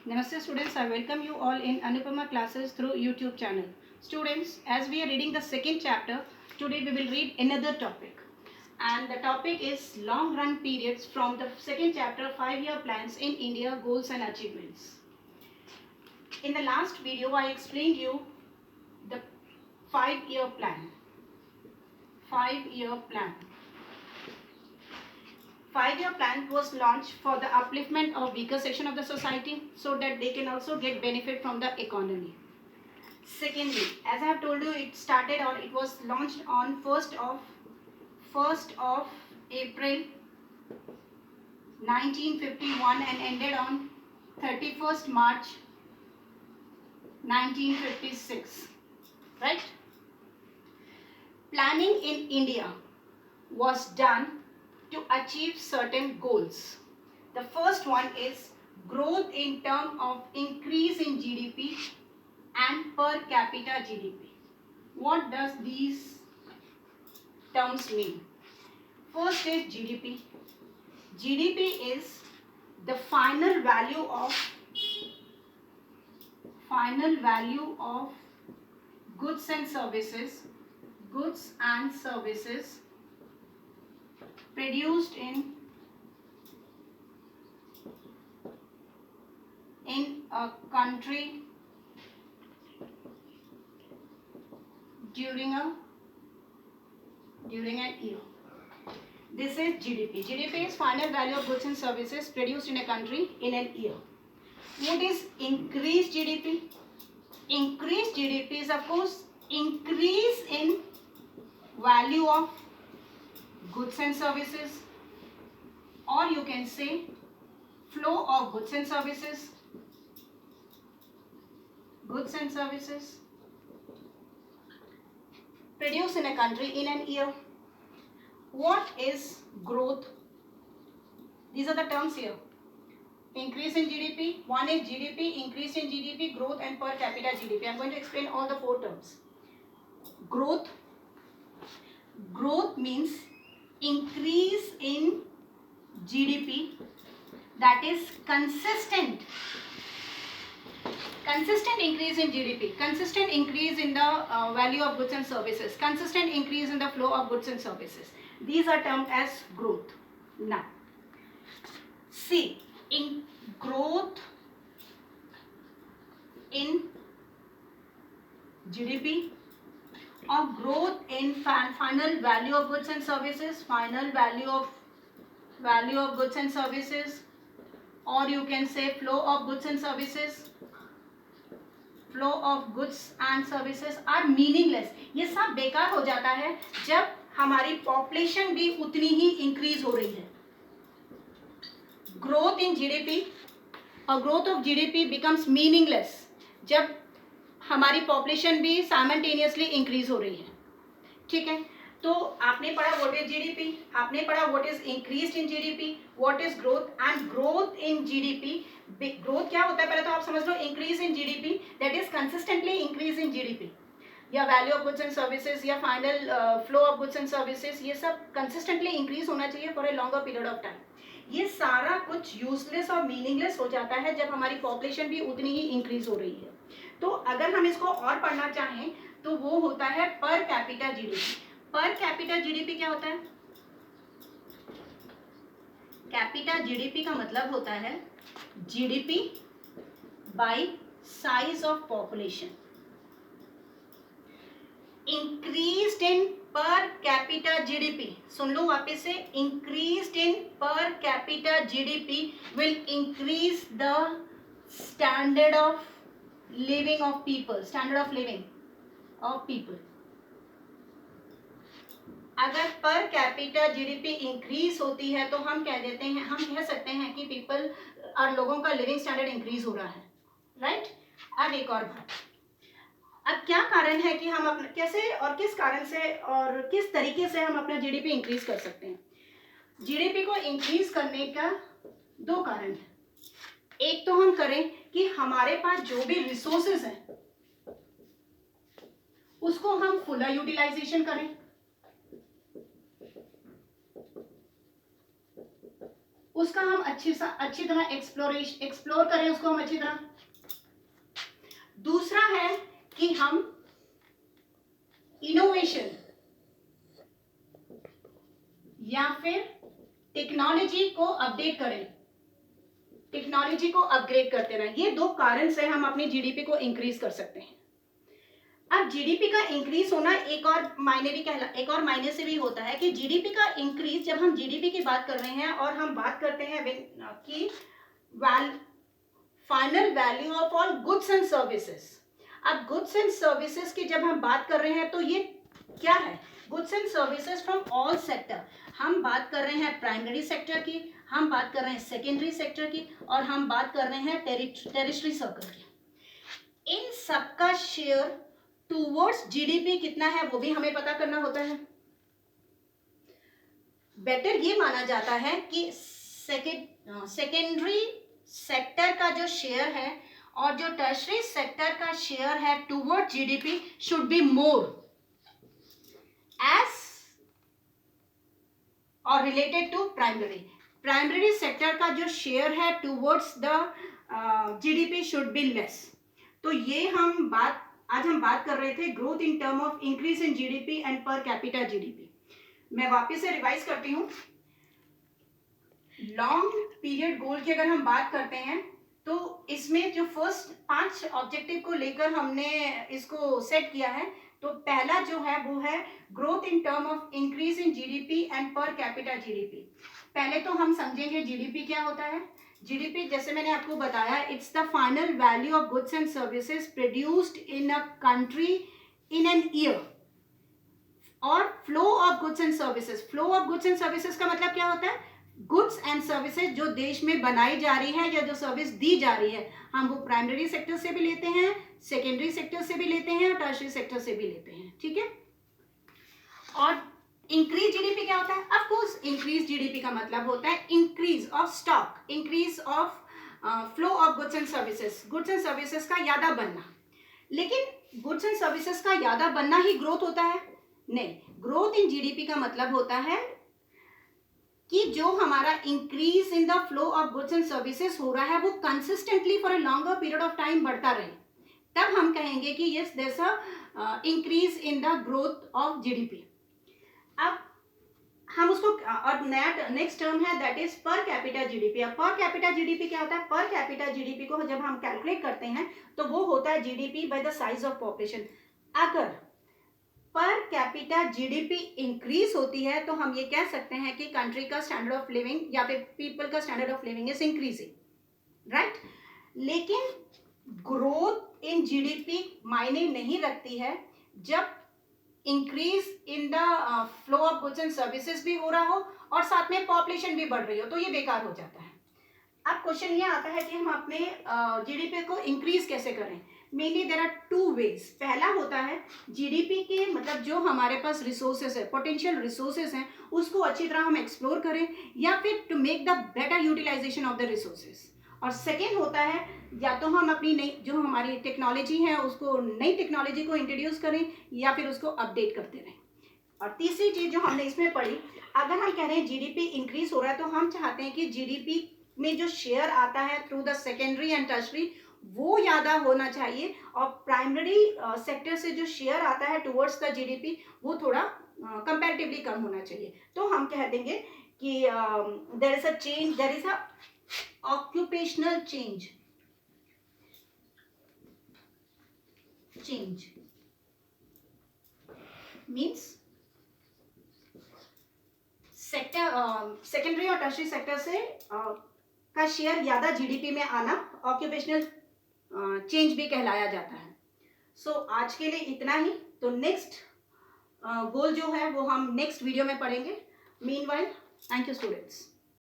Namaste students, I welcome you all in Anupama classes through YouTube channel. Students, as we are reading the second chapter, today we will read another topic. And the topic is long run periods from the second chapter, 5-year plans in India, goals and achievements. In the last video, I explained you the 5-year plan. 5-year plan. 5-year plan was launched for the upliftment of weaker section of the society so that they can also get benefit from the economy. Secondly, as I have told you, it was launched on 1st of April 1951 and ended on 31st March 1956. Right? Planning in India was done to achieve certain goals. The first one is growth in terms of increase in GDP and per capita GDP. What does these terms mean? First is GDP. GDP is the final value of goods and services produced in a country during an year. This is GDP. GDP is final value of goods and services produced in a country in an year. What is increased GDP? Increased GDP is, of course, increase in value of goods and services, or you can say flow of goods and services produced in a country in an year. What is growth? These are the terms here. Increase in GDP. One is GDP, increase in GDP, growth and per capita GDP. I am going to explain all the four terms. Growth means increase in GDP, that is consistent increase in GDP, consistent increase in the value of goods and services, consistent increase in the flow of goods and services. These are termed as growth. Now, see, in growth in GDP or growth in final value of goods and services, or you can say flow of goods and services are meaningless. ये सब बेकार हो जाता है जब हमारी population भी उतनी ही इंक्रीज हो रही है. ग्रोथ इन जीडीपी और growth of GDP becomes meaningless जब हमारी पॉपुलेशन भी साइमल्टेनियसली इंक्रीज हो रही है. ठीक है, तो आपने पढ़ा व्हाट इज जीडीपी, आपने पढ़ा what is increased in GDP, what is growth and growth in GDP. Growth क्या होता है पहले तो आप समझ लो. Increase in GDP that is consistently increase in GDP या value of goods and services या final flow of goods and services, ये सब कंसिस्टेंटली इंक्रीज होना चाहिए for a longer period of time. ये सारा कुछ यूजलेस और मीनिंगलेस हो जाता है जब हमारी पॉपुलेशन भी उतनी ही इंक्रीज हो रही है. तो अगर हम इसको और पढ़ना चाहें तो वो होता है पर कैपिटा जीडीपी. पर कैपिटा जीडीपी क्या होता है? कैपिटा जीडीपी का मतलब होता है GDP bye size of population. Increased इन पर कैपिटा जीडीपी, सुन लो वापस से, इंक्रीज्ड इन पर capita GDP will increase the standard of living of people, अगर पर कैपिटा जीडीपी इंक्रीज होती है तो हम कह सकते हैं कि पीपल और लोगों का लिविंग स्टैंडर्ड इंक्रीज हो रहा है. राइट. अब एक और बात, अब क्या कारण है कि हम अपना कैसे और किस कारण से और किस तरीके से हम अपना जीडीपी इंक्रीज कर सकते हैं? जीडीपी को इंक्रीज करने का दो कारण है. एक तो हम करें कि हमारे पास जो भी रिसोर्सेज हैं उसको हम फुल यूटिलाइजेशन करें, उसका हम अच्छी तरह एक्सप्लोर करें उसको हम अच्छी तरह। दूसरा है कि हम इनोवेशन या फिर टेक्नोलॉजी को अपडेट करें, टेक्नोलॉजी को अपग्रेड करते रहें। ये दो कारण से हम अपनी जीडीपी को इंक्रीज कर सकते हैं। अब जीडीपी का इंक्रीज होना एक और मायने से भी होता है कि जीडीपी का इंक्रीज, जब हम जीडीपी की बात कर रहे हैं और हम बात करते हैं कि final value of all goods and services. अब गुड्स एंड सर्विसेज की जब हम बात कर रहे हैं तो ये क्या है? Goods and services from all sector. हम बात कर रहे हैं प्राइमरी सेक्टर की, हम बात कर रहे हैं सेकेंडरी सेक्टर की, और हम बात कर रहे हैं टेरिटरी सर्कल की। इन सबका शेयर टूवर्ड्स जीडीपी कितना है वो भी हमें पता करना होता है। बेटर ये माना जाता है कि सेकेंडरी सेक्टर का जो शेयर है और जो टर्शरी सेक्टर का शेयर है toward GDP should be more as और रिलेटेड टू प्राइमरी सेक्टर का जो शेयर है towards the GDP should be less. तो ये आज हम बात कर रहे थे growth in term of increase in GDP and per capita GDP. मैं वापस से रिवाइज करती हूँ। लॉन्ग पीरियड गोल की अगर हम बात करते हैं तो इसमें जो फर्स्ट 5 ऑब्जेक्टिव को लेकर हमने इसको सेट किया है, तो पहला जो है वो है growth in term of increase in GDP and per capita GDP. पहले तो हम समझेंगे जीडीपी क्या होता है। जीडीपी, जैसे मैंने आपको बताया, it's the final value of goods and services produced in a country in an year. और flow of goods and services, flow of goods and services का मतलब क्या होता है? गुड्स एंड सर्विसेज जो देश में बनाई जा रही है या जो सर्विस दी जा रही है, हम वो प्राइमरी सेक्टर से भी लेते हैं, सेकेंडरी सेक्टर से भी लेते हैं और टर्शरी सेक्टर से भी लेते हैं। ठीक है। और इंक्रीज जीडीपी क्या होता है? ऑफ कोर्स इंक्रीज जीडीपी का मतलब होता है increase of stock, increase of flow of goods and services, goods and services का ज्यादा बनना। लेकिन गुड्स एंड सर्विसेज का ज्यादा बनना ही ग्रोथ होता है? नहीं, ग्रोथ इन जीडीपी का मतलब होता है कि जो हमारा increase in the flow of goods and services हो रहा है वो consistently for a longer period of time बढ़ता रहे, तब हम कहेंगे कि yes there is a increase in the growth of GDP. अब हम उसको और नया नेक्स्ट टर्म है that is per capita GDP. अब पर कैपिटा जीडीपी क्या होता है? पर कैपिटा जीडीपी को जब हम कैलकुलेट करते हैं तो वो होता है GDP by the size of population. अगर पर कैपिटा जीडीपी इंक्रीज होती है तो हम ये कह सकते हैं कि कंट्री का स्टैंडर्ड ऑफ लिविंग या फिर पीपल का standard of living is increasing, right. लेकिन ग्रोथ इन जीडीपी मायने नहीं रखती है जब increase in the flow of goods and services भी हो रहा हो और साथ में पॉपुलेशन भी बढ़ रही हो, तो ये बेकार हो जाता है। अब क्वेश्चन ये आता है कि हम अपने जीडीपी को इंक्रीज कैसे करें। Mainly there are 2 ways. पहला होता है जीडीपी के मतलब जो हमारे पास रिसोर्सेज है, पोटेंशियल रिसोर्सेज हैं, उसको अच्छी तरह हम एक्सप्लोर करें या फिर to make the better utilization of the resources. और सेकेंड होता है या तो हम अपनी नई जो हमारी टेक्नोलॉजी है उसको, नई टेक्नोलॉजी को इंट्रोड्यूस करें या फिर उसको अपडेट करते रहें। और तीसरी चीज जो हमने इसमें पढ़ी, अगर हम कह रहे हैं जीडीपी इंक्रीज हो रहा है तो हम चाहते हैं कि जीडीपी में जो शेयर आता है through the secondary and tertiary वो ज़्यादा होना चाहिए और प्राइमरी सेक्टर से जो शेयर आता है टुवर्ड्स द जीडीपी वो थोड़ा कंपैरेटिवली कम होना चाहिए। तो हम कह देंगे कि there is a change, there is a occupational change means sector secondary और टर्शरी सेक्टर से का शेयर ज़्यादा जीडीपी में आना ऑक्यूपेशनल चेंज भी कहलाया जाता है। सो आज के लिए इतना ही। तो नेक्स्ट गोल जो है वो हम नेक्स्ट वीडियो में पढ़ेंगे। Meanwhile, thank you students.